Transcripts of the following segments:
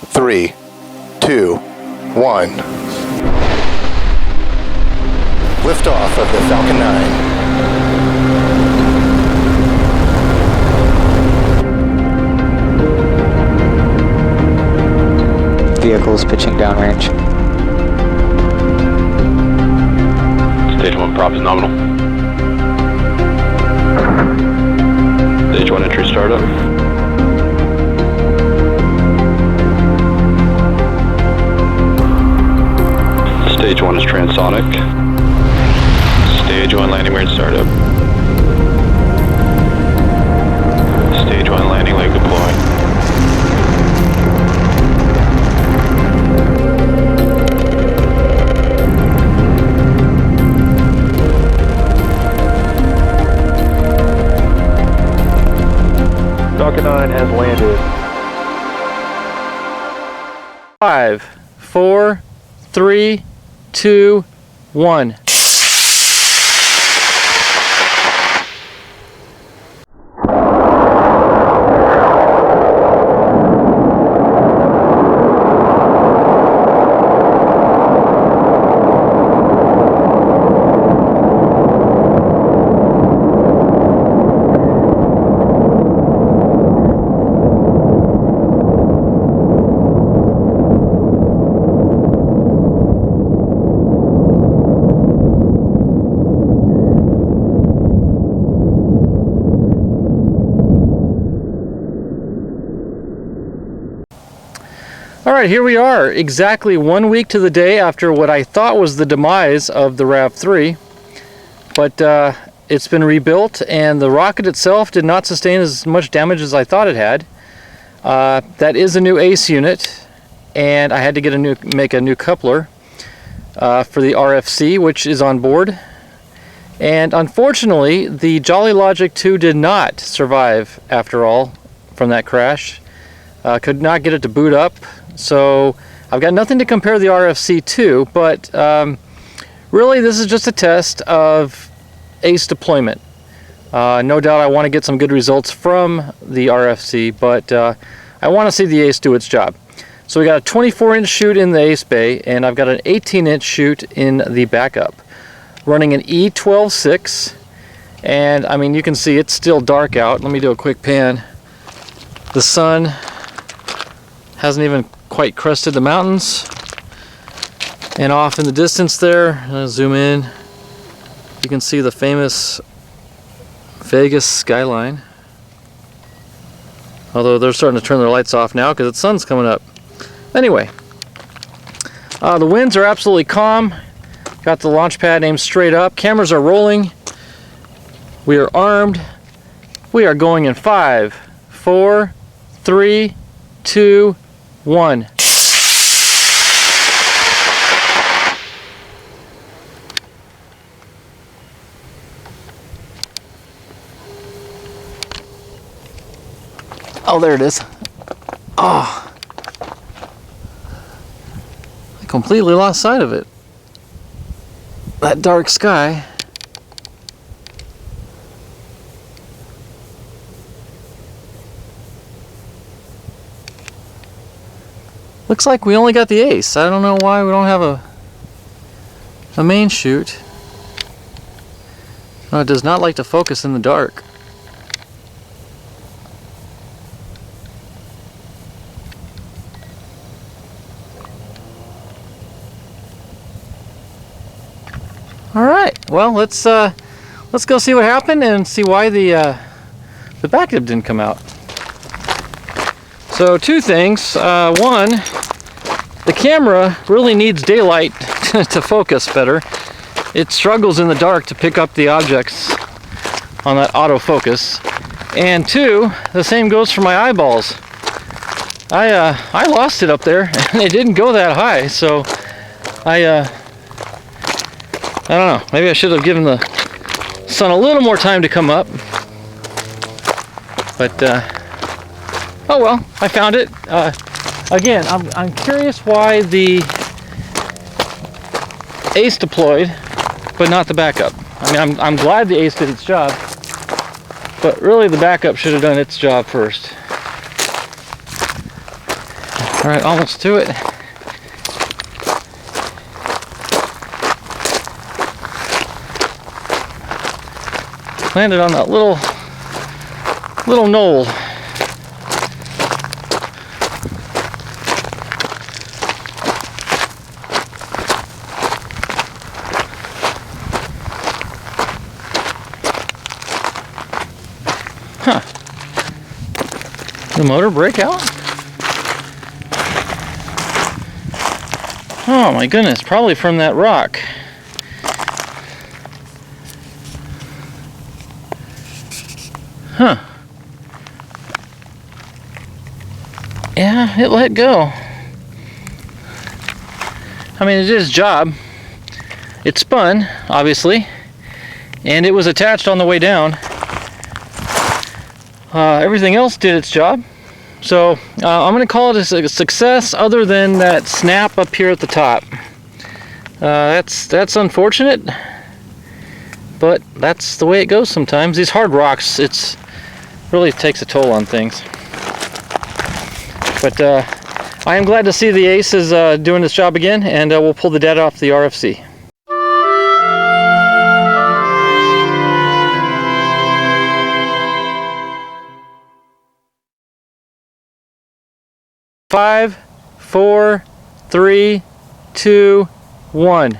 3, 2, 1. Liftoff of the Falcon 9. Vehicles pitching downrange. Stage 1 prop is nominal. Stage 1 entry startup. Stage 1 is transonic. Stage 1 landing weird startup. Stage 1 landing leg deploying. Falcon 9 has landed. 5, 4, 3, 2, 1. Alright, here we are, exactly 1 week to the day after what I thought was the demise of the RAV3. But it's been rebuilt, and the rocket itself did not sustain as much damage as I thought it had. That is a new ACE unit, and I had to make a new coupler for the RFC, which is on board. And unfortunately, the Jolly Logic 2 did not survive after all from that crash. Could not get it to boot up. So I've got nothing to compare the RFC to, but really this is just a test of ACE deployment. No doubt I want to get some good results from the RFC, but I want to see the ACE do its job. So we got a 24-inch chute in the ACE bay, and I've got an 18-inch chute in the backup. Running an E12.6, and I mean you can see it's still dark out. Let me do a quick pan. The sun hasn't even quite crested the mountains, and off in the distance there, I'll zoom in, you can see the famous Vegas skyline, although they're starting to turn their lights off now because the sun's coming up. Anyway, the winds are absolutely calm. Got the launch pad aimed straight up, cameras are rolling, we are armed, we are going in 5, 4, 3, 2, 1. Oh, there it is. Oh, I completely lost sight of it. That dark sky. Looks like we only got the ACE. I don't know why we don't have a main chute. No, it does not like to focus in the dark. All right. Well, let's go see what happened and see why the backup didn't come out. So two things. One, the camera really needs daylight to focus better. It struggles in the dark to pick up the objects on that autofocus. And two, the same goes for my eyeballs. I lost it up there, and it didn't go that high. So I don't know. Maybe I should have given the sun a little more time to come up. But oh well, I found it. Again, I'm curious why the ACE deployed, but not the backup. I mean, I'm glad the ACE did its job, but really the backup should have done its job first. Alright, almost to it. Landed on that little knoll. Huh. The motor break out? Oh my goodness, probably from that rock. Huh. Yeah, it let go. I mean, it did its job. It spun, obviously, and it was attached on the way down. Everything else did its job. So I'm going to call it a success other than that snap up here at the top. That's unfortunate, but that's the way it goes sometimes. These hard rocks, it's really takes a toll on things. But I am glad to see the Ace is doing its job again, and we'll pull the data off the RFC. Five, 4, 3, 2, 1.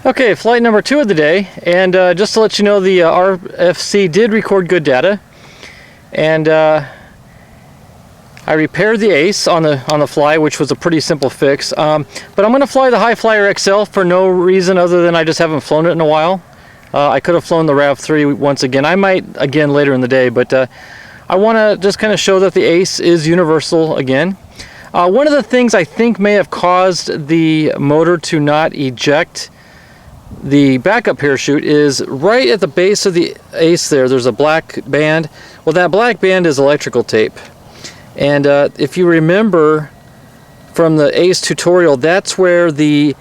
Okay, flight number 2 of the day, and just to let you know, the RFC did record good data, and I repaired the Ace on the fly, which was a pretty simple fix. But I'm going to fly the Hi-Flier XL for no reason other than I just haven't flown it in a while. I could have flown the RAV3 once again. I might again later in the day, but I want to just kind of show that the Ace is universal again. One of the things I think may have caused the motor to not eject the backup parachute is right at the base of the Ace there's a black band. Well, that black band is electrical tape. And if you remember from the Ace tutorial, that's where the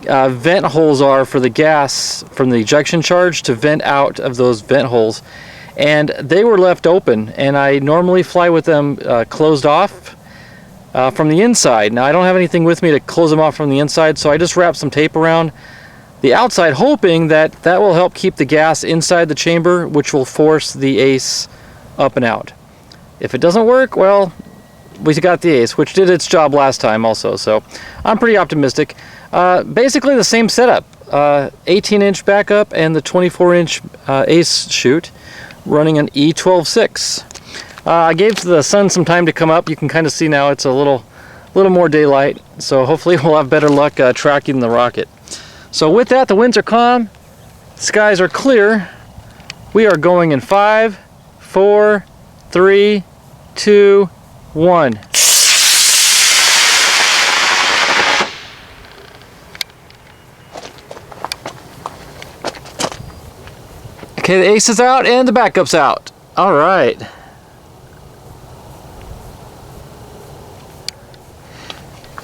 vent holes are for the gas from the ejection charge to vent out of those vent holes. And they were left open, and I normally fly with them closed off from the inside. Now, I don't have anything with me to close them off from the inside, so I just wrap some tape around the outside, hoping that that will help keep the gas inside the chamber, which will force the Ace up and out. If it doesn't work, well, we got the Ace, which did its job last time also, so I'm pretty optimistic. Basically the same setup, 18-inch backup and the 24-inch Ace chute running an E12.6. I gave the sun some time to come up. You can kind of see now it's a little more daylight, so hopefully we'll have better luck tracking the rocket. So with that, the winds are calm, skies are clear. We are going in 5, 4, 3, 2, 1. Okay, the Ace is out and the backup's out. All right.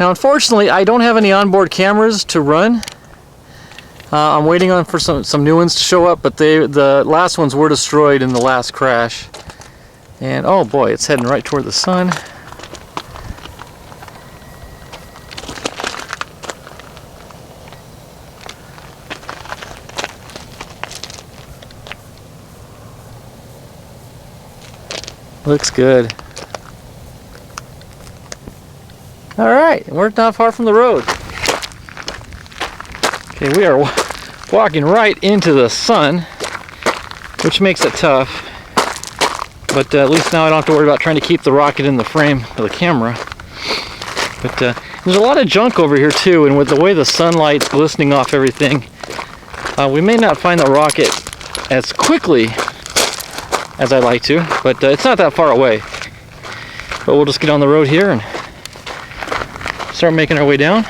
Now, unfortunately, I don't have any onboard cameras to run. I'm waiting for some new ones to show up, but the last ones were destroyed in the last crash. And oh boy, it's heading right toward the sun. Looks good. All right, we're not far from the road. Okay, we are walking right into the sun, which makes it tough. But at least now I don't have to worry about trying to keep the rocket in the frame of the camera. But there's a lot of junk over here too, and with the way the sunlight's glistening off everything, we may not find the rocket as quickly as I like to, but it's not that far away. But we'll just get on the road here and start making our way down.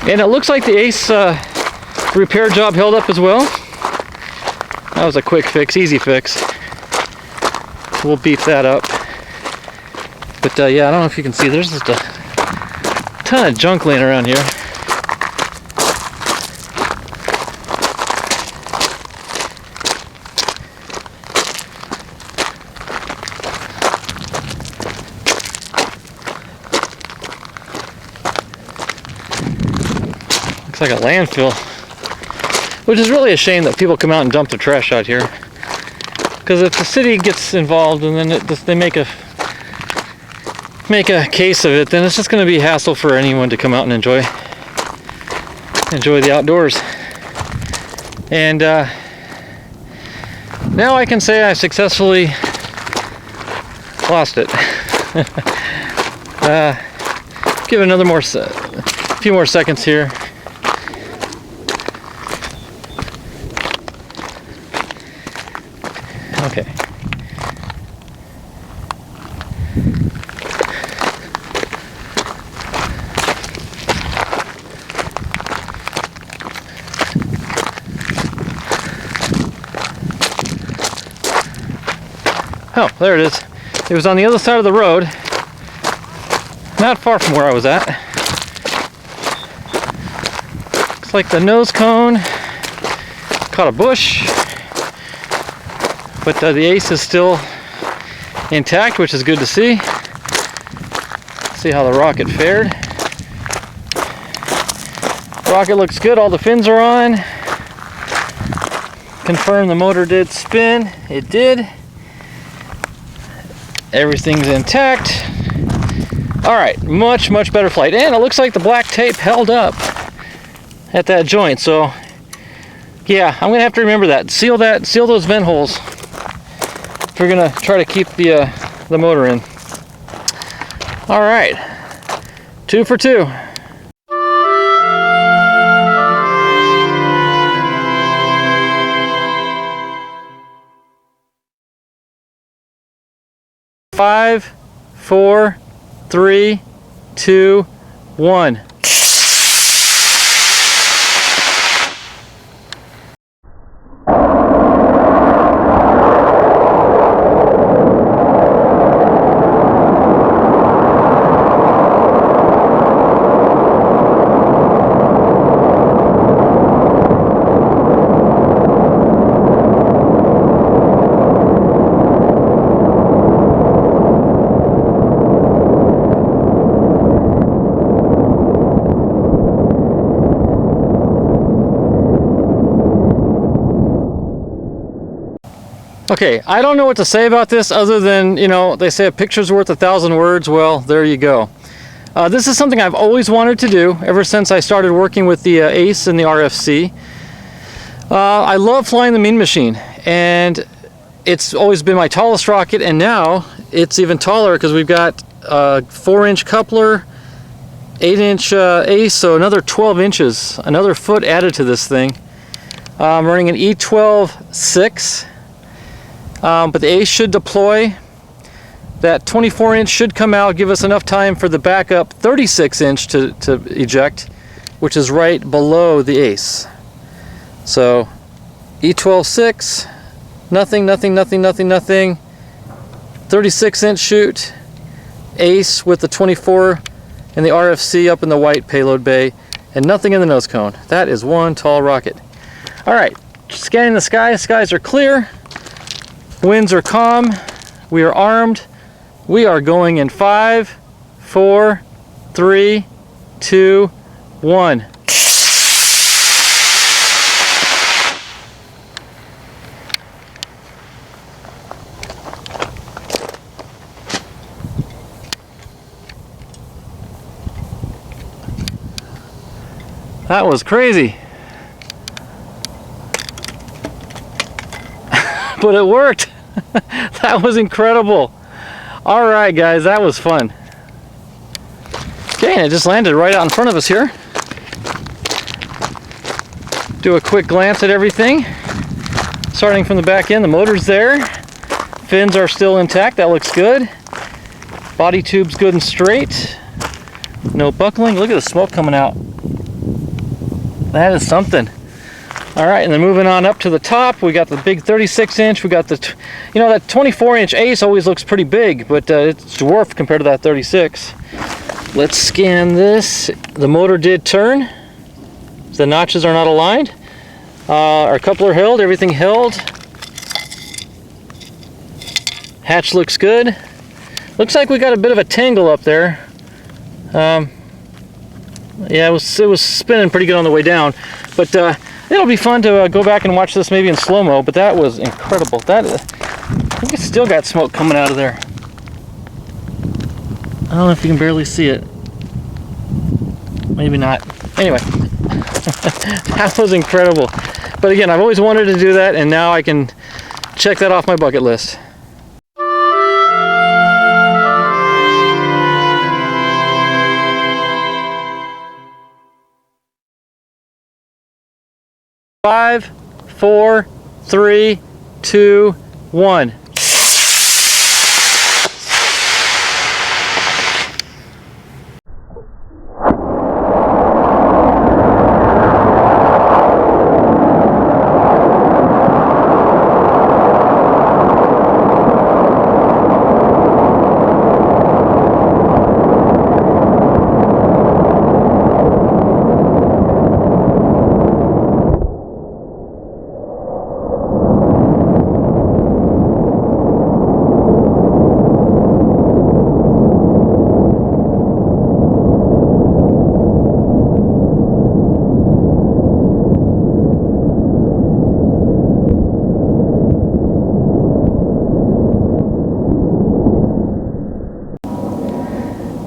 And it looks like the Ace repair job held up as well. That was a quick fix, easy fix. We'll beef that up. But yeah, I don't know if you can see, there's just a ton of junk laying around here. Looks like a landfill, which is really a shame that people come out and dump their trash out here. Because if the city gets involved and then they make a case of it, then it's just going to be a hassle for anyone to come out and enjoy the outdoors. And now I can say I successfully lost it. Give it a few more seconds here. Okay. Oh, there it is. It was on the other side of the road, not far from where I was at. Looks like the nose cone caught a bush, but the Ace is still intact, which is good to see. See how the rocket fared. Rocket looks good, all the fins are on. Confirm the motor did spin, it did. Everything's intact. All right, much better flight. And it looks like the black tape held up at that joint. So yeah, I'm gonna have to remember that. Seal those vent holes if we're gonna try to keep the motor in. All right, 2 for 2. Five, 4, 3, 2, 1. Okay, I don't know what to say about this other than, you know, they say a picture's worth 1,000 words. Well, there you go. This is something I've always wanted to do ever since I started working with the Ace and the RFC. I love flying the Mean Machine, and it's always been my tallest rocket, and now it's even taller because we've got a 4-inch coupler, 8-inch Ace, so another 12 inches, another foot added to this thing. I'm running an E12-6. But the Ace should deploy. That 24-inch should come out, give us enough time for the backup 36-inch to eject, which is right below the Ace. So E12-6, nothing, 36-inch chute, Ace with the 24 and the RFC up in the white payload bay, and nothing in the nose cone. That is one tall rocket. All right, scanning the sky. Skies are clear. Winds are calm. We are armed. We are going in 5, 4, 3, 2, 1. That was crazy. But it worked. That was incredible. All right, guys, that was fun. Okay, and it just landed right out in front of us here. do a quick glance at everything. Starting from the back end, the motor's there. Fins are still intact, that looks good. Body tube's good and straight. No buckling. Look at the smoke coming out. That is something. All right, and then moving on up to the top, we got the big 36-inch. We got the, you know, that 24-inch Ace always looks pretty big, but it's dwarfed compared to that 36. Let's scan this. The motor did turn. The notches are not aligned. Our coupler held, everything held. Hatch looks good. Looks like we got a bit of a tangle up there. Yeah, it was spinning pretty good on the way down, but it'll be fun to go back and watch this maybe in slow-mo. But that was incredible. I think it's still got smoke coming out of there. I don't know if you can barely see it. Maybe not. Anyway, that was incredible. But again, I've always wanted to do that, and now I can check that off my bucket list. Five, 4, 3, 2, 1.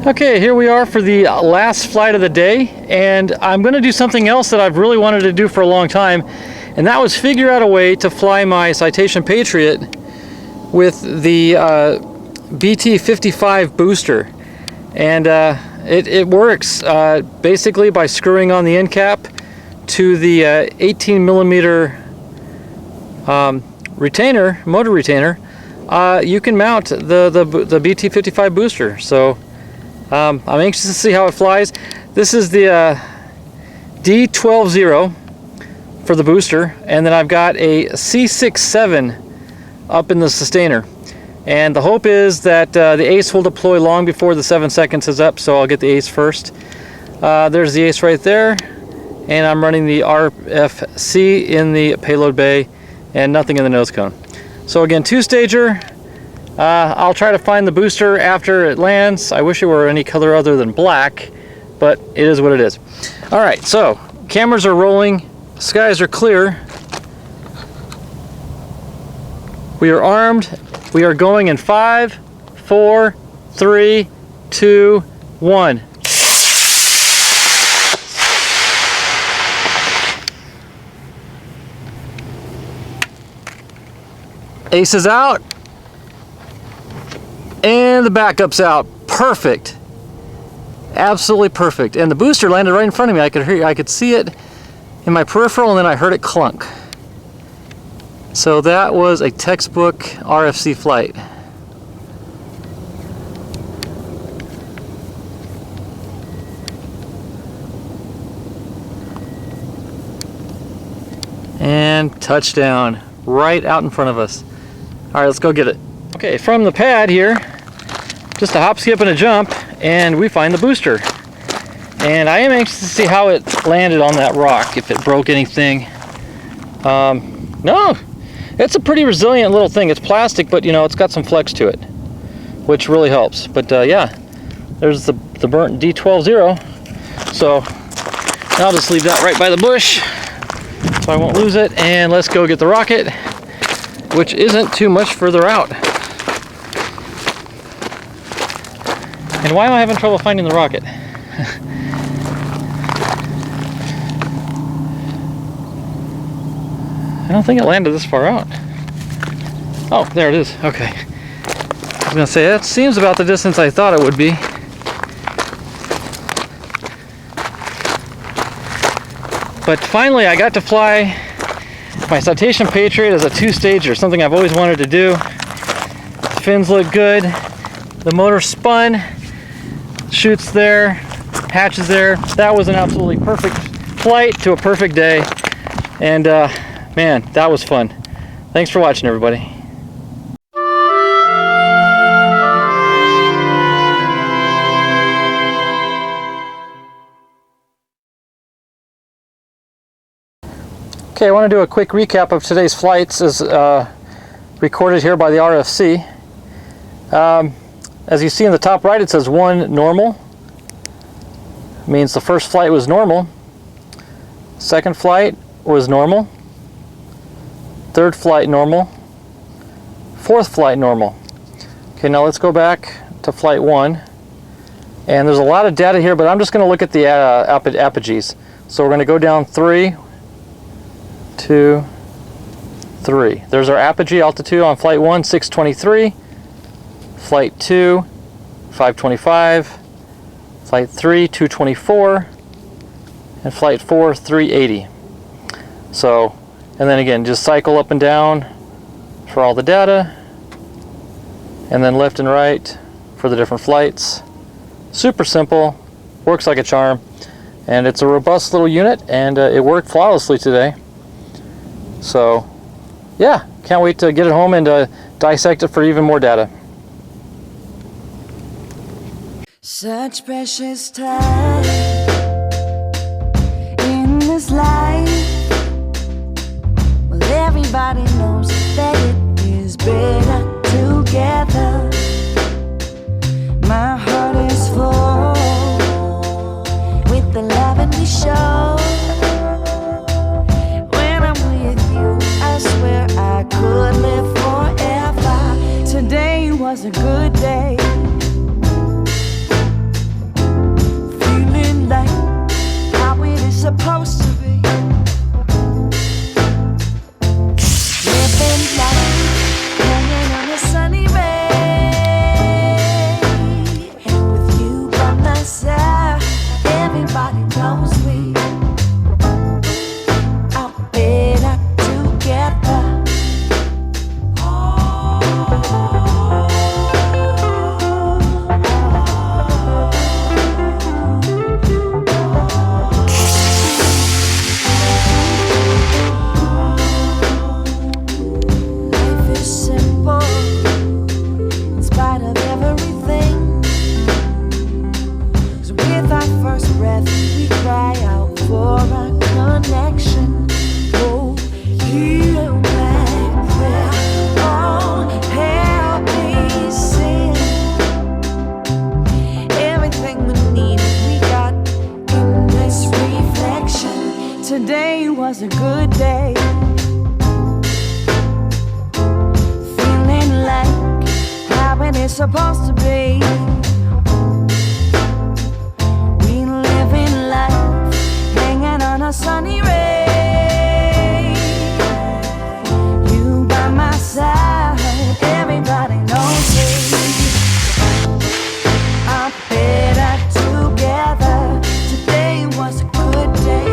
Okay, here we are for the last flight of the day, and I'm going to do something else that I've really wanted to do for a long time, and that was figure out a way to fly my Citation Patriot with the BT55 booster. And it works basically by screwing on the end cap to the 18 millimeter retainer, motor retainer. You can mount the BT55 booster. So I'm anxious to see how it flies. This is the D12-0 for the booster, and then I've got a C67 up in the sustainer. And the hope is that the Ace will deploy long before the 7 seconds is up, so I'll get the Ace first. There's the Ace right there, and I'm running the RFC in the payload bay and nothing in the nose cone. So again, two-stager. I'll try to find the booster after it lands. I wish it were any color other than black, but it is what it is. All right, so cameras are rolling, skies are clear. We are armed. We are going in 5, 4, 3, 2, 1. Ace is out. And the backup's out. Perfect. Absolutely perfect. And the booster landed right in front of me. I could see it in my peripheral, and then I heard it clunk. So that was a textbook RFC flight. And touchdown right out in front of us. All right, let's go get it. Okay, from the pad here, just a hop, skip, and a jump, and we find the booster. And I am anxious to see how it landed on that rock, if it broke anything. No, it's a pretty resilient little thing. It's plastic, but you know, it's got some flex to it, which really helps. But yeah, there's the burnt D12-0. So I'll just leave that right by the bush so I won't lose it. And let's go get the rocket, which isn't too much further out. And why am I having trouble finding the rocket? I don't think it landed this far out. Oh, there it is. Okay. I was gonna say, that seems about the distance I thought it would be. But finally I got to fly my Citation Patriot as a two-stager, something I've always wanted to do. The fins look good, the motor spun, chutes there, hatches there. That was an absolutely perfect flight to a perfect day, and man, that was fun. Thanks for watching, everybody. Okay, I want to do a quick recap of today's flights as recorded here by the RFC. As you see in the top right, it says 1 normal. It means the first flight was normal. Second flight was normal. Third flight normal. Fourth flight normal. Okay, now let's go back to flight 1. And there's a lot of data here, but I'm just going to look at the apogees. So we're going to go down 3, 2, 3. There's our apogee altitude on flight 1, 623. Flight 2, 525. Flight 3, 224. And flight 4, 380. So, and then again, just cycle up and down for all the data, and then left and right for the different flights. Super simple, works like a charm, and it's a robust little unit, and it worked flawlessly today. So yeah, can't wait to get it home and dissect it for even more data. Such precious time in this life. Well, everybody knows that it is better together. My heart is full with the love and we show. When I'm with you, I swear I could live forever. Today was a good day. Feeling like how it is supposed to be. Living life, hanging on a sunny ray. With you by my side, everybody knows we are better together. Life is simple in spite of everything. 'Cause with our first breath we cry out for a connection. Oh, heal my prayer. Oh, help me sing. Everything we needed we got in this reflection. Today was a good day. Feeling like how it is supposed to be. We live in life, hanging on a sunny ray. You by my side, everybody knows me. I'm better together. Today was a good day.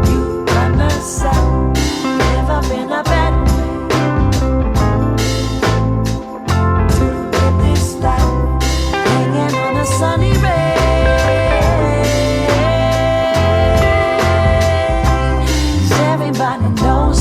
You by my side, never been a bad way. To live this life, hanging on a sunny ray. 'Cause everybody knows